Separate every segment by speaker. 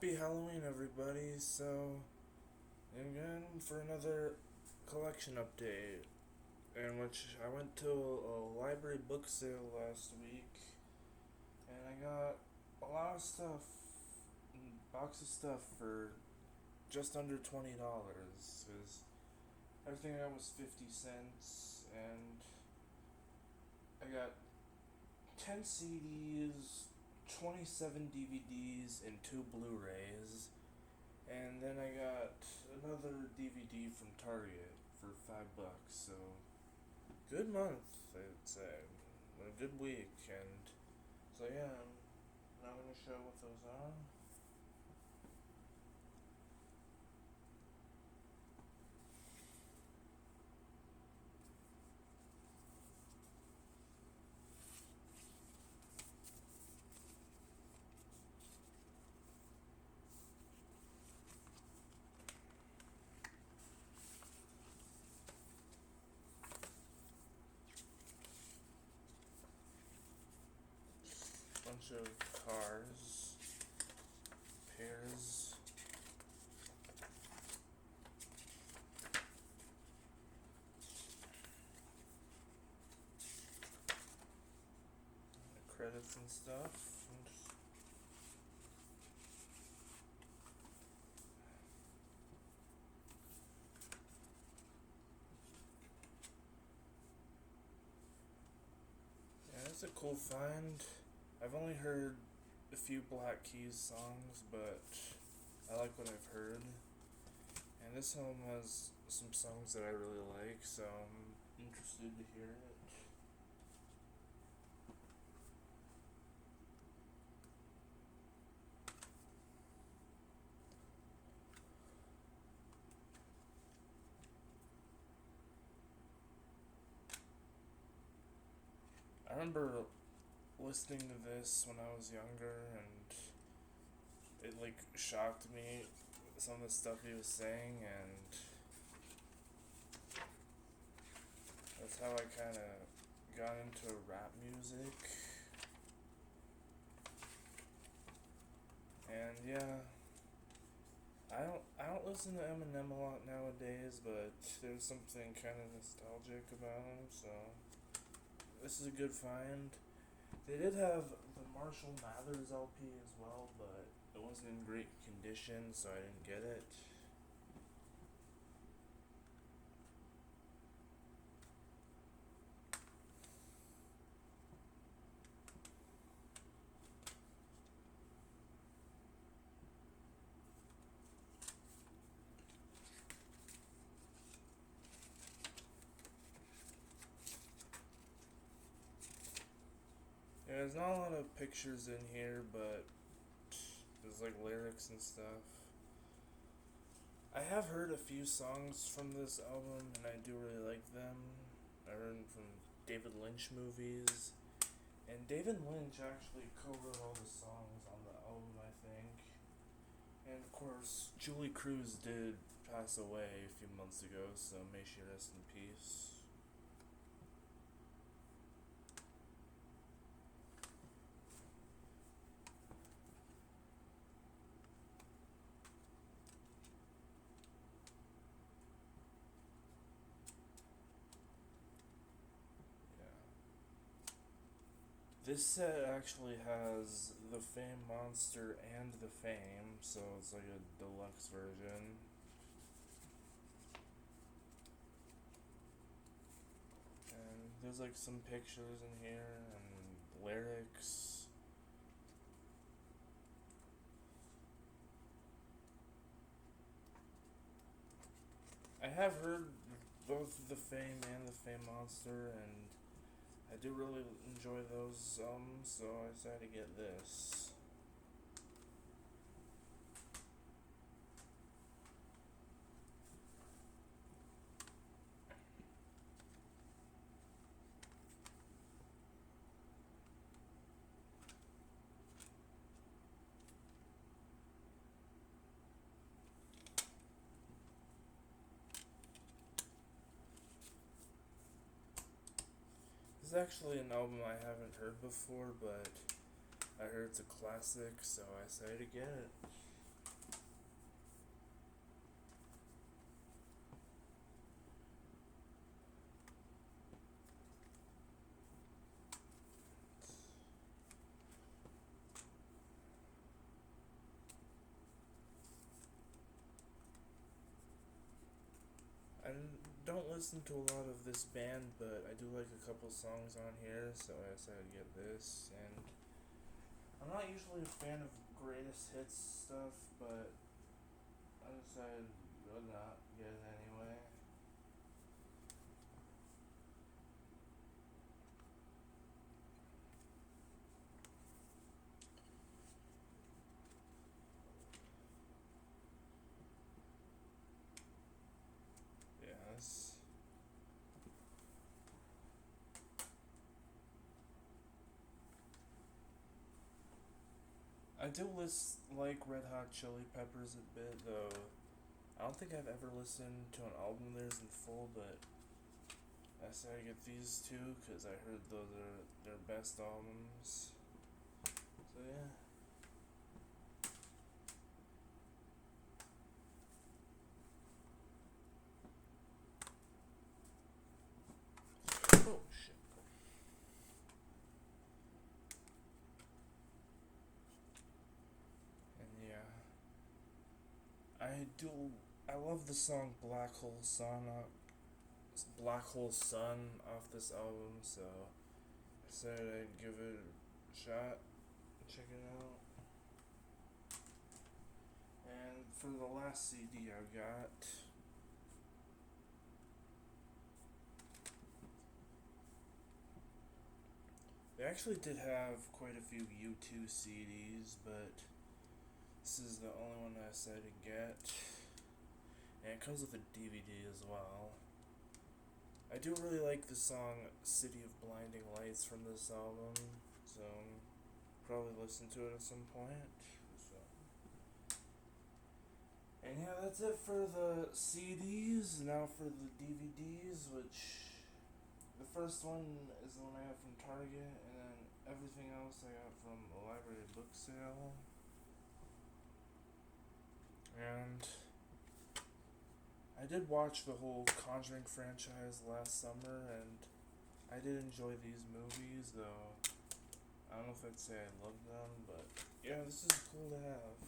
Speaker 1: Happy Halloween, everybody. So, again for another collection update, in which I went to a library book sale last week, and I got a lot of stuff, a box of stuff for just under $20. Cause everything I got was 50 cents, and I got 10 CDs, 27 DVDs, and 2 Blu-rays. And then I got another DVD from Target for $5. So good month, I'd say. A good week, and so yeah, I'm not gonna show what those are. Bunch of cars, pairs. Credits and stuff. Yeah, that's a cool find. I've only heard a few Black Keys songs, but I like what I've heard. And this album has some songs that I really like, so I'm interested to hear it. I remember listening to this when I was younger, and it like shocked me, some of the stuff he was saying, and that's how I kind of got into rap music. And yeah, I don't listen to Eminem a lot nowadays, but there's something kind of nostalgic about him, so this is a good find. They did have the Marshall Mathers LP as well, but it wasn't in great condition, so I didn't get it. Yeah, there's not a lot of pictures in here, but there's like lyrics and stuff. I have heard a few songs from this album, and I do really like them. I heard them from David Lynch movies, and David Lynch actually co-wrote all the songs on the album, I think. And of course, Julee did pass away a few months ago, so may she rest in peace. This set actually has the Fame Monster and the Fame, so it's like a deluxe version. And there's like some pictures in here and lyrics. I have heard both the Fame and the Fame Monster, and I do really enjoy those, so I decided to get this. This is actually an album I haven't heard before, but I heard it's a classic, so I decided to get it. listen to a lot of this band, but I do like a couple songs on here, so I decided to get this. And I'm not usually a fan of greatest hits stuff, but I decided to not get it anyway. Yes. I do like Red Hot Chili Peppers a bit, though. I don't think I've ever listened to an album of theirs in full, but I said I get these two because I heard those are their best albums. So yeah. Oh shit. And yeah, I love the song Black Hole Sun off this album, so I said I'd give it a shot and check it out. And for the last CD I got, they actually did have quite a few U2 CDs, but this is the only one I decided to get. And it comes with a DVD as well. I do really like the song City of Blinding Lights from this album, so probably listen to it at some point. So. And yeah, that's it for the CDs. Now for the DVDs, which the first one is the one I got from Target, and then everything else I got from a library book sale. And I did watch the whole Conjuring franchise last summer, and I did enjoy these movies, though I don't know if I'd say I love them, but yeah, this is cool to have.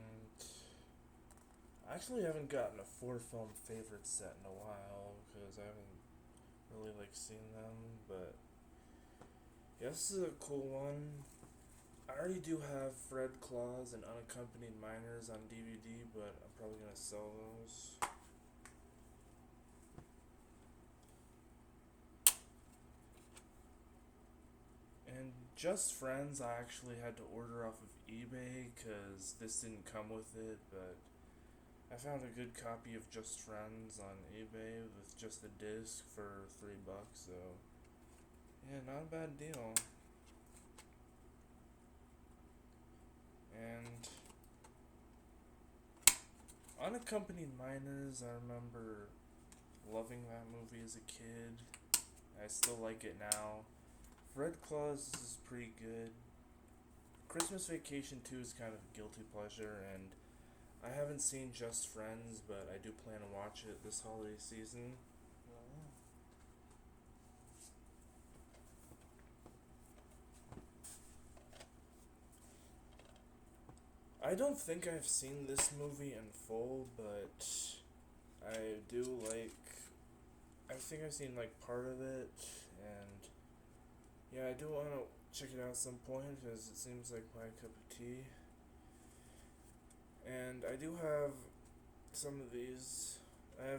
Speaker 1: And I actually haven't gotten a 4-film favorite set in a while, because I haven't really seen them, but yeah, this is a cool one. I already do have Fred Claus and Unaccompanied Minors on DVD, but I'm probably gonna sell those. And Just Friends, I actually had to order off of eBay because this didn't come with it, but I found a good copy of Just Friends on eBay with just the disc for $3, so yeah, not a bad deal. And Unaccompanied Minors, I remember loving that movie as a kid. I still like it now. Fred Claus is pretty good. Christmas Vacation 2 is kind of a guilty pleasure, and I haven't seen Just Friends, but I do plan to watch it this holiday season. I don't think I've seen this movie in full, but I do I think I've seen part of it, and yeah, I do want to check it out at some point because it seems like my cup of tea. And I do have some of these. I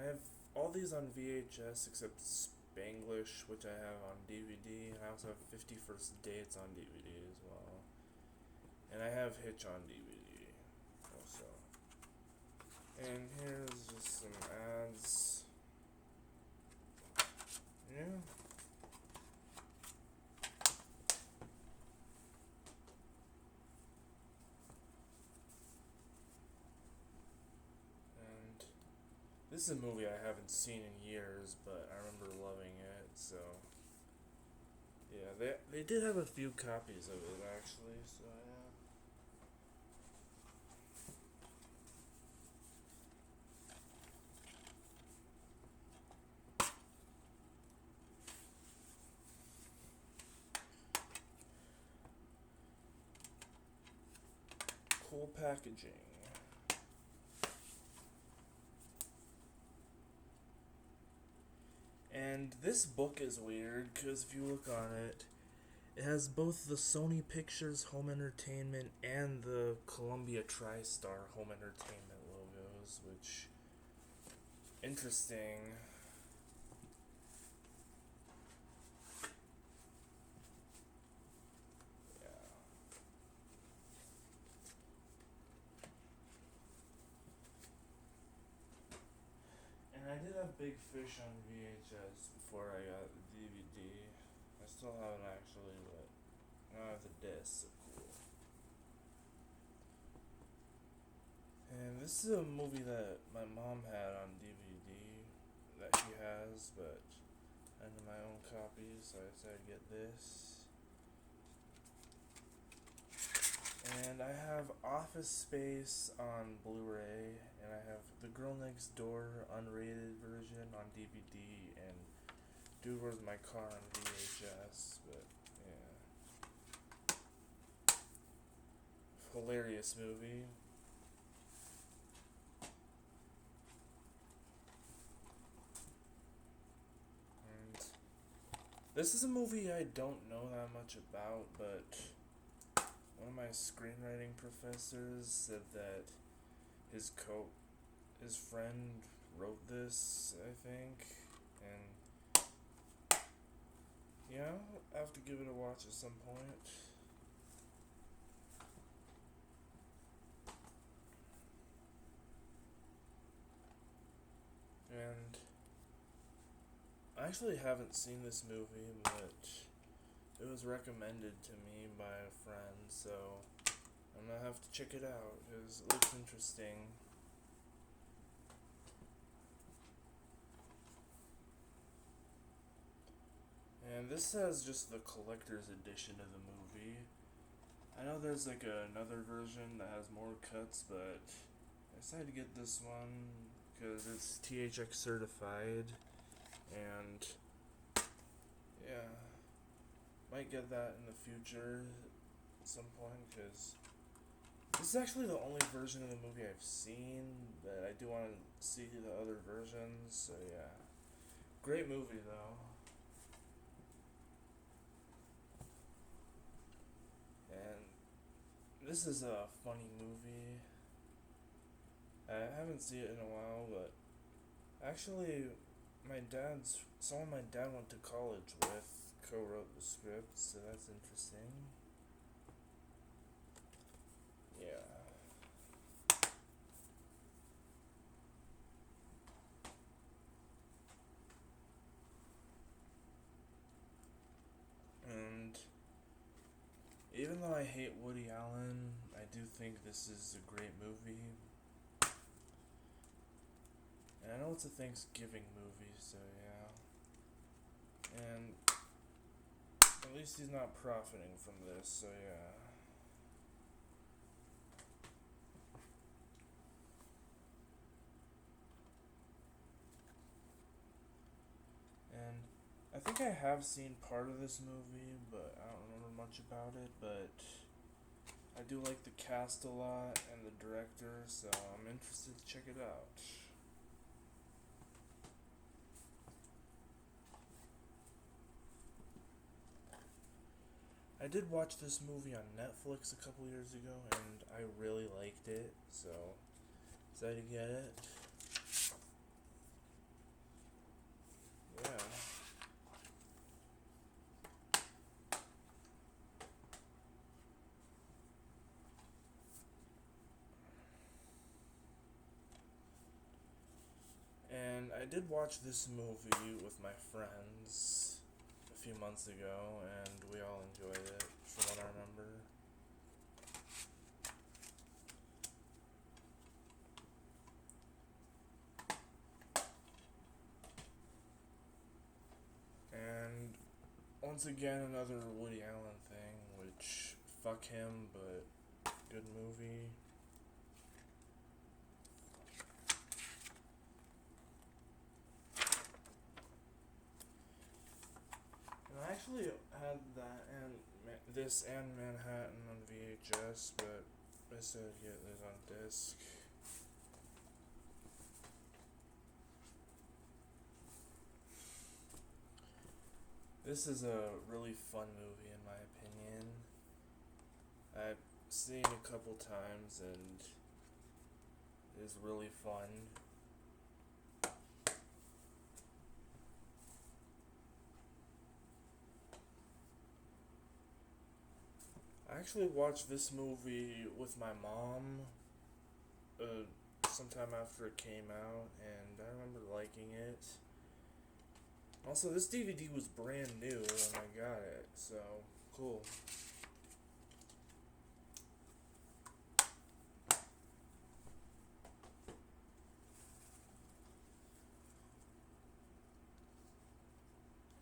Speaker 1: have all these on VHS except Spanglish, which I have on DVD. I also have 50 First Dates on DVD as well. And I have Hitch on DVD also. And here's just some ads. Yeah. And this is a movie I haven't seen in years, but I remember loving it, so yeah, they did have a few copies of it actually, so yeah. cool packaging. And this book is weird because if you look on it, it has both the Sony Pictures Home Entertainment and the Columbia TriStar Home Entertainment logos, which interesting. Yeah. And I did have Big Fish on VHS before I got the DVD. I still haven't actually, but now I have the disc. So cool. And this is a movie that my mom had on DVD that she has, but I had my own copy, so I decided to get this. And I have Office Space on Blu-ray, and I have The Girl Next Door unrated version on DVD, and Dude, Where's My Car on VHS, but yeah. Hilarious movie. And this is a movie I don't know that much about, but one of my screenwriting professors said that his friend wrote this, I think, and yeah, I have to give it a watch at some point. And I actually haven't seen this movie, but it was recommended to me by a friend, so I'm gonna have to check it out because it looks interesting. And this has just the collector's edition of the movie. I know there's like another version that has more cuts, but I decided to get this one because it's THX certified, and yeah, might get that in the future at some point because this is actually the only version of the movie I've seen, but I do want to see the other versions, so yeah. Great movie though. And this is a funny movie. I haven't seen it in a while, but actually someone my dad went to college with co-wrote the script, so that's interesting. Yeah. And even though I hate Woody Allen, I do think this is a great movie. And I know it's a Thanksgiving movie, so yeah. And at least he's not profiting from this, so yeah. And I think I have seen part of this movie, but I don't remember much about it, but I do like the cast a lot and the director, so I'm interested to check it out. I did watch this movie on Netflix a couple years ago, and I really liked it, so decided to get it. Yeah. And I did watch this movie with my friends a few months ago, and we all enjoyed it, from what I remember. And once again, another Woody Allen thing, which, fuck him, but good movie. And I actually had that and this and Manhattan on VHS, but I said get this on disc. This is a really fun movie in my opinion. I've seen it a couple times and it is really fun. I actually watched this movie with my mom sometime after it came out, and I remember liking it. Also, this DVD was brand new when I got it, so cool.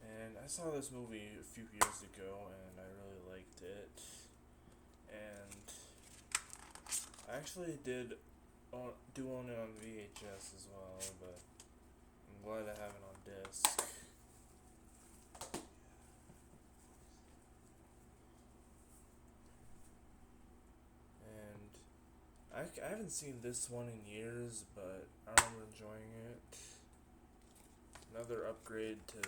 Speaker 1: And I saw this movie a few years ago, and I really liked it. And I actually did do own it on VHS as well, but I'm glad I have it on disc. And I haven't seen this one in years, but I remember enjoying it. Another upgrade to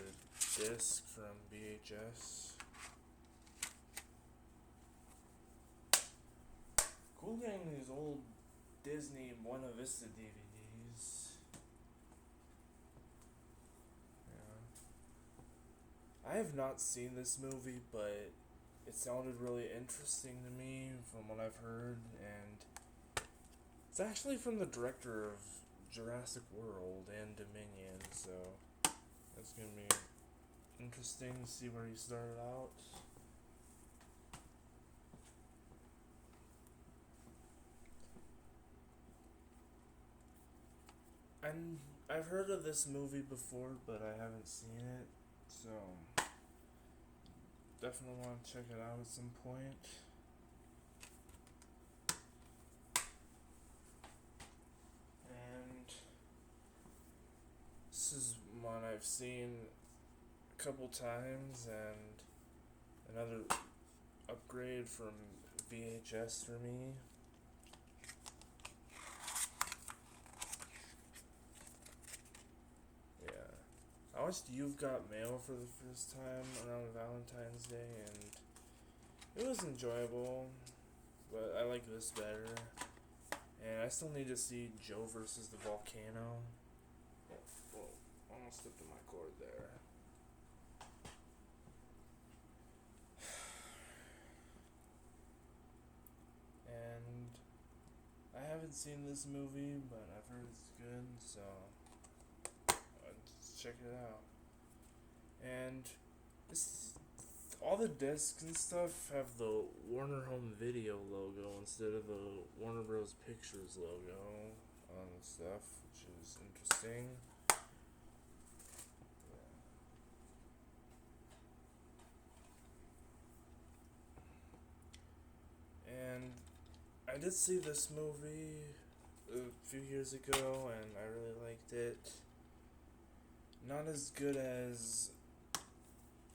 Speaker 1: disc from VHS. Cool getting these old Disney Buena Vista DVDs. Yeah. I have not seen this movie, but it sounded really interesting to me from what I've heard, and it's actually from the director of Jurassic World and Dominion, so that's gonna be interesting to see where he started out. And I've heard of this movie before, but I haven't seen it, so definitely want to check it out at some point. And this is one I've seen a couple times, and another upgrade from VHS for me. I watched You've Got Mail for the first time around Valentine's Day, and it was enjoyable, but I like this better. And I still need to see Joe versus the Volcano. Whoa, almost stepped on my cord there. And I haven't seen this movie, but I've heard it's good, so check it out. And all the discs and stuff have the Warner Home Video logo instead of the Warner Bros. Pictures logo on the stuff, which is interesting. And I did see this movie a few years ago, and I really liked it. Not as good as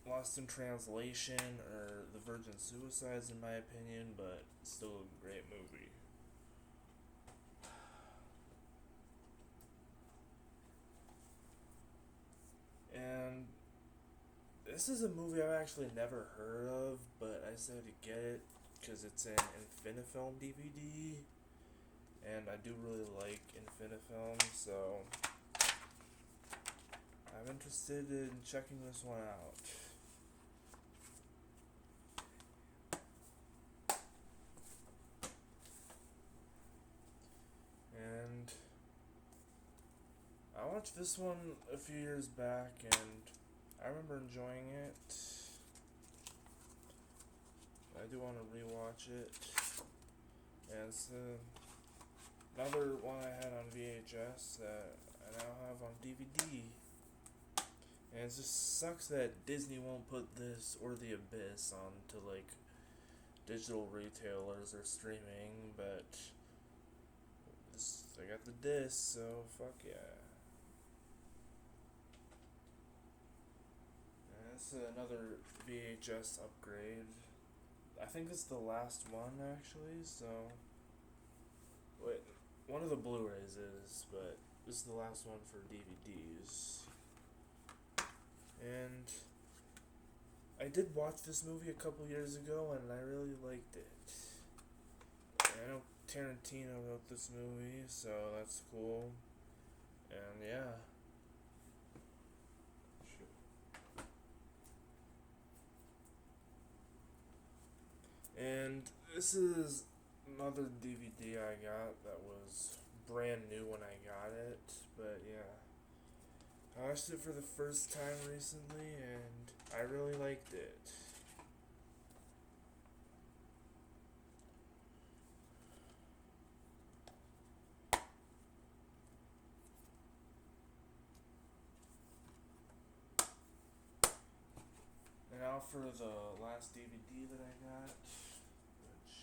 Speaker 1: Lost in Translation or The Virgin Suicides in my opinion, but still a great movie. And this is a movie I've actually never heard of, but I decided to get it because it's an Infinifilm DVD, and I do really like Infinifilm, so I'm interested in checking this one out. And I watched this one a few years back, and I remember enjoying it. I do want to rewatch it. And it's another one I had on VHS that I now have on DVD. And it just sucks that Disney won't put this or The Abyss onto like digital retailers or streaming, but I got the disc, so fuck yeah. And it's another VHS upgrade. I think it's the last one actually, so Wait, one of the Blu-rays is, but this is the last one for DVDs. And I did watch this movie a couple years ago, and I really liked it. I know Tarantino wrote this movie, so that's cool. And yeah. And this is another DVD I got that was brand new when I got it, but yeah. I watched it for the first time recently and I really liked it. And now for the last DVD that I got, which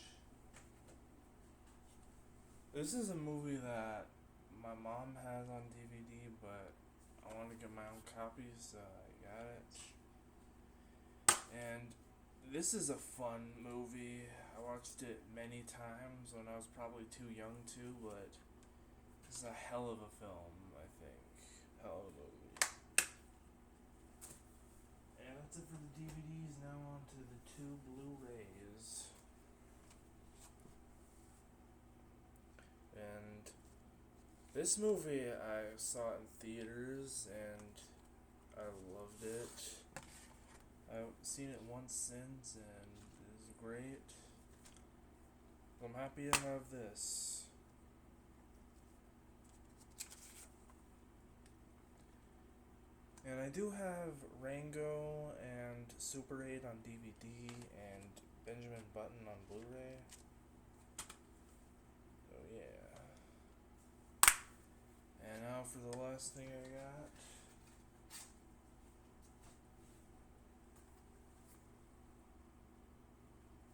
Speaker 1: this is a movie that my mom has on DVD, but I wanted to get my own copy, so I got it. And this is a fun movie. I watched it many times when I was probably too young to, but this is a hell of a film, I think. Hell of a movie. And that's it for the DVDs. Now on to the 2 Blu-rays. And this movie I saw in theaters and I loved it. I've seen it once since and it was great. I'm happy to have this. And I do have Rango and Super 8 on DVD and Benjamin Button on Blu-ray. So yeah. And now for the last thing I got.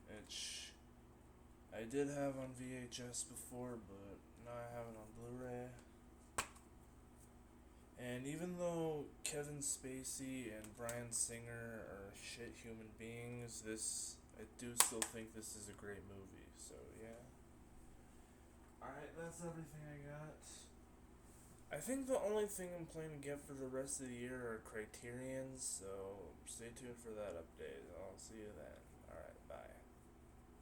Speaker 1: Which I did have on VHS before, but now I have it on Blu-ray. And even though Kevin Spacey and Bryan Singer are shit human beings, I do still think this is a great movie, so yeah. Alright, that's everything I got. I think the only thing I'm planning to get for the rest of the year are Criterions, so stay tuned for that update. I'll see you then.